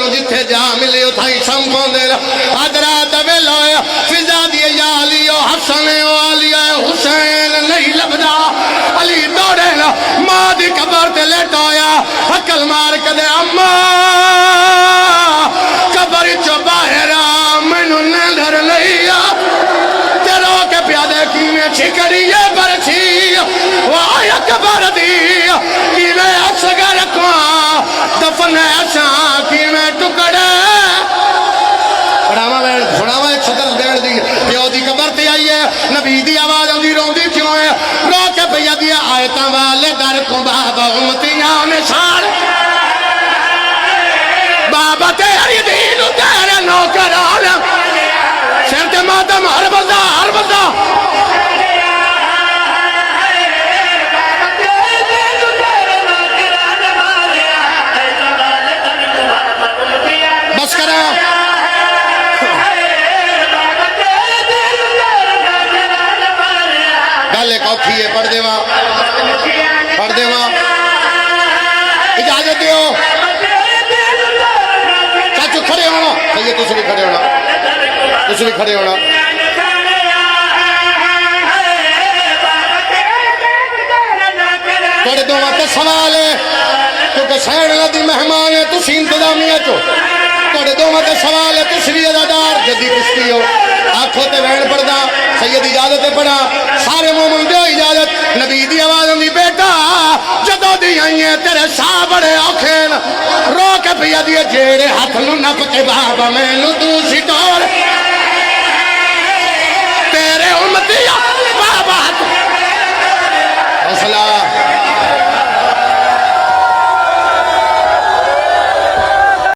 नू जिथे जा मिले उठाई संपांदे अदरा दवे लोए फिजा दिए या अली ओ हसन ओ अली हुसैन नहीं लभदा अली दौड़े ना मां दी कबर ते लेटाया हकल मार कदे अम्मा कबर चो बाहर मैनू नंदर लईया तेरो के प्यादे किवें छिकड़िए बरछी वाह कबर दी किवें असगर को दफन ऐसा किवें टुकड़े बढ़ावा मैं घोड़ावा एक शक्ल देण दी प्यो दी कबर ते आई है नबी दी आवाज आंदी रोंदी क्यों है रो के भैया दी आयतां वाले दर को बाबा उम्मतियां निशान बाबा तेरी दीन तेरे नौकरान सिर ते मातम हर बंदा बस करा गल एक औखी है पढ़ देवा इजाजत दो चाचू खड़े होना सही तुम भी खड़े होना थोड़े दोवां ते सवाल है क्योंकि सहन दी मेहमान है तुम इंतजामिया चो थोड़े दोवां ते सवाल है तुम भी अदादार जद्दी कुश्ती हो आखो ते वैन पढ़दा सैयद इजाजत पढ़ा सारे मोमन दो इजाजत नबी दी आवाज आंदी बेटा जदों दी आई है तेरे साह बड़े औखे न रो के पिया दी जेड़े हाथ नू नप के बाबा मैनू तू सिटोर तेरे उम्मती बाबा हौसला